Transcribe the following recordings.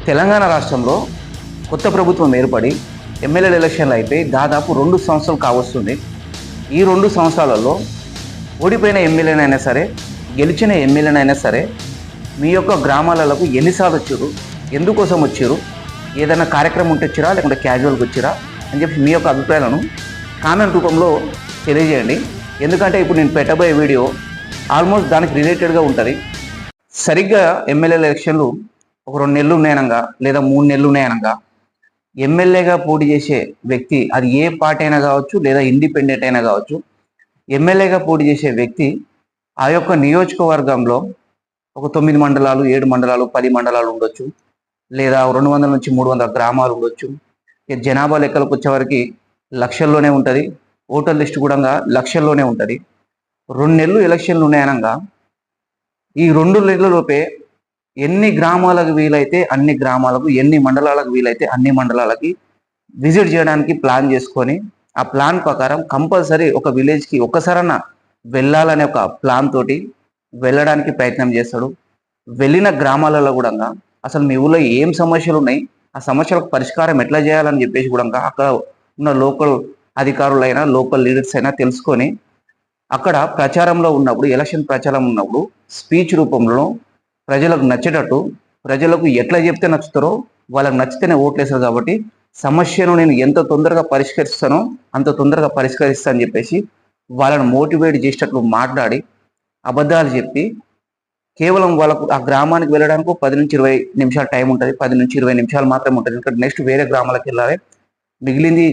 తెలంగాణ రాష్ట్రంలో కొత్త ప్రభుత్వం ఏర్పడి ఎమ్మెల్యేల ఎలక్షన్లు అయిపోయి దాదాపు 2 సంవత్సరాలు కావస్తుంది. ఈ 2 సంవత్సరాలలో ఓడిపోయిన ఎమ్మెల్యేనైనా సరే, గెలిచిన ఎమ్మెల్యేనైనా సరే, మీ యొక్క గ్రామాలకు ఎన్నిసార్లు వచ్చారు, ఎందుకోసం వచ్చారు, ఏదైనా కార్యక్రమం ఉంటే వచ్చిరా లేకుంటే క్యాజువల్గా వచ్చిరా అని చెప్పి మీ యొక్క అభిప్రాయాలను కామెంట్ రూపంలో తెలియజేయండి. ఎందుకంటే ఇప్పుడు నేను పెట్టబోయే వీడియో ఆల్మోస్ట్ దానికి రిలేటెడ్గా ఉంటుంది. సరిగ్గా ఎమ్మెల్యేల ఎలక్షన్లు ఒక 2 నెలలు ఉన్నాయనగా లేదా 3 నెలలు ఉన్నాయనగా ఎమ్మెల్యేగా పోటీ చేసే వ్యక్తి, అది ఏ పార్టీ అయినా కావచ్చు లేదా ఇండిపెండెంట్ అయినా కావచ్చు, ఎమ్మెల్యేగా పోటీ చేసే వ్యక్తి ఆ యొక్క నియోజకవర్గంలో ఒక 9 మండలాలు, 7 మండలాలు, 10 మండలాలు ఉండొచ్చు, లేదా 200 నుంచి 300 గ్రామాలు ఉండొచ్చు. జనాభా లెక్కలకు వచ్చేవరకు లక్షల్లోనే ఉంటుంది. ఓటర్ లిస్ట్ కూడా లక్షల్లోనే ఉంటుంది. 2 నెలలు ఎలక్షన్లు ఉన్నాయనగా ఈ 2 నెలల లోపే ఎన్ని గ్రామాలకు వీలైతే అన్ని గ్రామాలకు, ఎన్ని మండలాలకు వీలైతే అన్ని మండలాలకి విజిట్ చేయడానికి ప్లాన్ చేసుకొని, ఆ ప్లాన్ ప్రకారం కంపల్సరీ ఒక విలేజ్కి ఒక్కసారన్నా వెళ్ళాలనే ఒక ప్లాన్ తోటి వెళ్ళడానికి ప్రయత్నం చేస్తాడు. వెళ్ళిన గ్రామాలలో కూడా అసలు మీ ఊళ్ళో ఏం సమస్యలు ఉన్నాయి, ఆ సమస్యలకు పరిష్కారం ఎట్లా చేయాలని చెప్పేసి కూడా అక్కడ ఉన్న లోకల్ అధికారులైనా లోకల్ లీడర్స్ అయినా తెలుసుకొని, అక్కడ ప్రచారంలో ఉన్నప్పుడు, ఎలక్షన్ ప్రచారం ఉన్నప్పుడు స్పీచ్ రూపంలో ప్రజలకు నచ్చేటట్టు, ప్రజలకు ఎట్లా చెప్తే నచ్చుతారో వాళ్ళకి నచ్చితేనే ఓట్లేస్తారు. కాబట్టి సమస్యను నేను ఎంత తొందరగా పరిష్కరిస్తానో అంత తొందరగా పరిష్కరిస్తా అని చెప్పేసి వాళ్ళని మోటివేట్ చేసేటట్లు మాట్లాడి, అబద్ధాలు చెప్పి, కేవలం వాళ్ళకు ఆ గ్రామానికి వెళ్ళడానికి 10 నుంచి 20 నిమిషాలు టైం ఉంటుంది. 10 నుంచి 20 నిమిషాలు మాత్రమే ఉంటుంది. ఇక్కడ నెక్స్ట్ వేరే గ్రామాలకు వెళ్ళాలి. మిగిలింది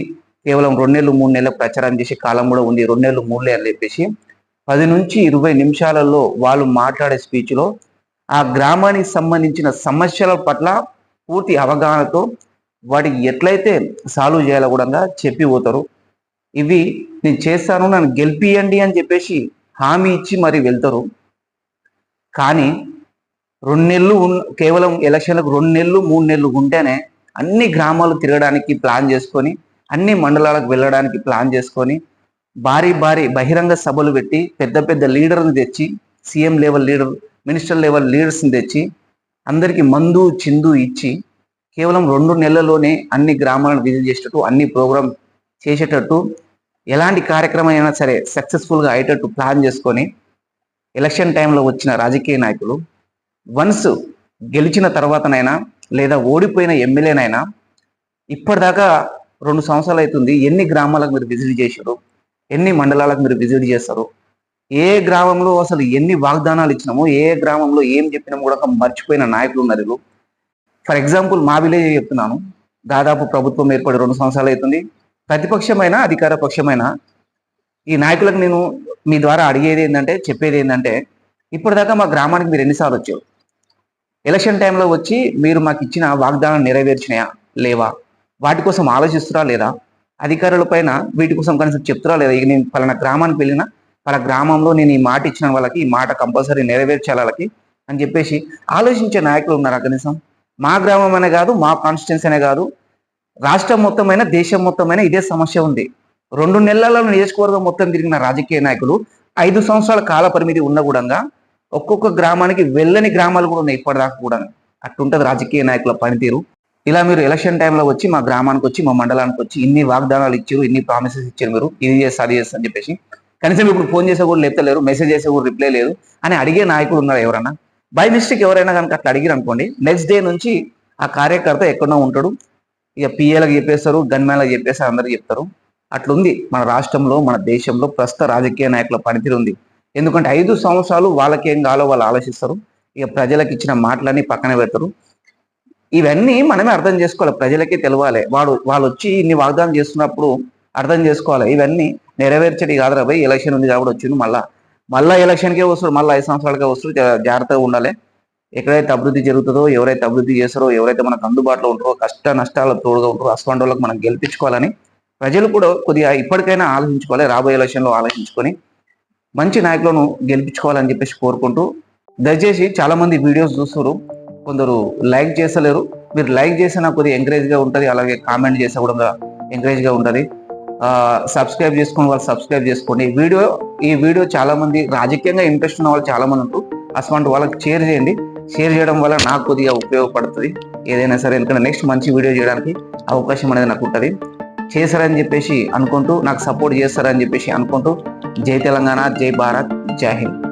కేవలం 2 నెలలు 3 నెలల ప్రచారం చేసే కాలం కూడా ఉంది. 2 నెలలు 3 నెలలు అని చెప్పేసి 10 నుంచి 20 నిమిషాలలో వాళ్ళు మాట్లాడే స్పీచ్లో ఆ గ్రామానికి సంబంధించిన సమస్యల పట్ల పూర్తి అవగాహనతో వాటికి ఎట్లయితే సాల్వ్ చేయాలో కూడా చెప్పి పోతారు. ఇవి నేను చేస్తాను, నన్ను గెలిపియండి అని చెప్పేసి హామీ ఇచ్చి మరి వెళ్తారు. కానీ 2 నెలలు కేవలం ఎలక్షన్లకు 2 నెలలు 3 నెలలు ఉంటేనే అన్ని గ్రామాలు తిరగడానికి ప్లాన్ చేసుకొని, అన్ని మండలాలకు వెళ్ళడానికి ప్లాన్ చేసుకొని, భారీ భారీ బహిరంగ సభలు పెట్టి, పెద్ద పెద్ద లీడర్ని తెచ్చి, CM level leader, minister level లీడర్స్ని తెచ్చి, అందరికీ మందు చిందు ఇచ్చి, కేవలం 2 నెలల్లోనే అన్ని గ్రామాలను విజిట్ చేసేటట్టు, అన్ని ప్రోగ్రామ్ చేసేటట్టు, ఎలాంటి కార్యక్రమం అయినా సరే సక్సెస్ఫుల్గా అయ్యేటట్టు ప్లాన్ చేసుకొని, ఎలక్షన్ టైంలో వచ్చిన రాజకీయ నాయకులు వన్స్ గెలిచిన తర్వాతనైనా లేదా ఓడిపోయిన ఎమ్మెల్యేనైనా ఇప్పటిదాకా 2 సంవత్సరాలు అవుతుంది, ఎన్ని గ్రామాలకు మీరు విజిట్ చేశారు, ఎన్ని మండలాలకు మీరు విజిట్ చేస్తారు, ఏ గ్రామంలో అసలు ఎన్ని వాగ్దానాలు ఇచ్చినామో, ఏ గ్రామంలో ఏం చెప్పినామో కూడా మర్చిపోయిన నాయకులు ఉన్నారు. ఫర్ ఎగ్జాంపుల్ మా విలేజ్ చెప్తున్నాను. దాదాపు ప్రభుత్వం ఏర్పడి 2 సంవత్సరాలు అవుతుంది. ప్రతిపక్షమైన అధికార పక్షమైన ఈ నాయకులకు నేను మీ ద్వారా అడిగేది ఏంటంటే, చెప్పేది ఏంటంటే, ఇప్పటిదాకా మా గ్రామానికి మీరు ఎన్నిసార్లు వచ్చారు, ఎలక్షన్ టైంలో వచ్చి మీరు మాకు ఇచ్చిన వాగ్దానం నెరవేర్చినాయా లేవా, వాటి కోసం ఆలోచిస్తురా లేదా, అధికారుల పైన వీటి కోసం కనీసం చెప్తురా లేదా. ఇక నేను పలానా గ్రామానికి వెళ్ళినా వాళ్ళ గ్రామంలో నేను ఈ మాట ఇచ్చిన వాళ్ళకి ఈ మాట కంపల్సరీ నెరవేర్చాలి వాళ్ళకి అని చెప్పేసి ఆలోచించే నాయకులు ఉన్నారా కనీసం? మా గ్రామం అనే కాదు, మా కాన్స్టిట్యున్సీ అనే కాదు, రాష్ట్రం మొత్తమైన, దేశం మొత్తమైన ఇదే సమస్య ఉంది. 2 నెలలలో నియోజకవర్గం మొత్తం తిరిగిన రాజకీయ నాయకులు 5 సంవత్సరాల కాల పరిమితి ఉన్న కూడా ఒక్కొక్క గ్రామానికి వెళ్ళని గ్రామాలు కూడా ఉన్నాయి ఇప్పటిదాకా కూడా. అట్లుంటుంది రాజకీయ నాయకుల పనితీరు. ఇలా మీరు ఎలక్షన్ టైంలో వచ్చి మా గ్రామానికి వచ్చి, మా మండలానికి వచ్చి ఇన్ని వాగ్దానాలు ఇచ్చారు, ఇన్ని ప్రామిసెస్ ఇచ్చారు, మీరు ఇది చేస్తా అది చేస్తా అని చెప్పేసి కనీసం ఇప్పుడు ఫోన్ చేసే కూడా లేపుతలేరు, మెసేజ్ చేసే కూడా రిప్లై లేదు అని అడిగే నాయకులు ఉన్నారు ఎవరైనా? బై మిస్టేక్ ఎవరైనా కనుక అట్లా అడిగిరు అనుకోండి, నెక్స్ట్ డే నుంచి ఆ కార్యకర్త ఎక్కడో ఉంటాడు. ఇక పిఏలకు చెప్పేస్తారు, గన్మ్యాన్లకు చెప్పేస్తారు, అందరికి చెప్తారు. అట్లుంది మన రాష్ట్రంలో, మన దేశంలో ప్రస్తుత రాజకీయ నాయకుల పనితీరు ఉంది. ఎందుకంటే 5 సంవత్సరాలు వాళ్ళకేం కావాలో వాళ్ళు ఆలోచిస్తారు. ఇక ప్రజలకు ఇచ్చిన మాటలన్నీ పక్కన పెడతారు. ఇవన్నీ మనమే అర్థం చేసుకోవాలి, ప్రజలకే తెలవాలి. వాళ్ళు వచ్చి ఇన్ని వాగ్దానం చేస్తున్నప్పుడు అర్థం చేసుకోవాలి, ఇవన్నీ నెరవేర్చడి కాదురా భయ్, ఎలక్షన్ ఉంది కాబట్టి వచ్చింది, మళ్ళా ఎలక్షన్కే వస్తారు, మళ్ళీ 5 సంవత్సరాలకే వస్తారు. జాగ్రత్తగా ఉండాలి. ఎక్కడైతే అభివృద్ధి జరుగుతుందో, ఎవరైతే అభివృద్ధి చేస్తారో, ఎవరైతే మనకు అందుబాటులో ఉంటారో, కష్ట నష్టాలు తోడుగా ఉంటారో అటువంటి వాళ్ళకి మనం గెలిపించుకోవాలని ప్రజలు కూడా కొద్దిగా ఇప్పటికైనా ఆలోచించుకోవాలి. రాబోయే ఎలక్షన్లో ఆలోచించుకొని మంచి నాయకులను గెలిపించుకోవాలని చెప్పేసి కోరుకుంటూ, దయచేసి చాలా మంది వీడియోస్ చూస్తారు, కొందరు లైక్ చేస్తలేరు. మీరు లైక్ చేసినా కొద్దిగా ఎంకరేజ్గా ఉంటుంది, అలాగే కామెంట్ చేస్తే కూడా ఎంకరేజ్గా ఉంటుంది. సబ్స్క్రైబ్ చేసుకుని వాళ్ళు సబ్స్క్రైబ్ చేసుకోండి. ఈ వీడియో చాలా మంది రాజకీయంగా ఇంట్రెస్ట్ ఉన్న వాళ్ళు చాలా మంది ఉంటారు, అటువంటి వాళ్ళకి షేర్ చేయండి. షేర్ చేయడం వల్ల నాకు కొద్దిగా ఉపయోగపడుతుంది ఏదైనా సరే, ఎందుకంటే నెక్స్ట్ మంచి వీడియో చేయడానికి అవకాశం అనేది నాకు ఉంటుంది. చేశారని చెప్పేసి అనుకుంటూ, నాకు సపోర్ట్ చేస్తారని చెప్పేసి అనుకుంటూ, జై తెలంగాణ, జై భారత్, జై హింద్.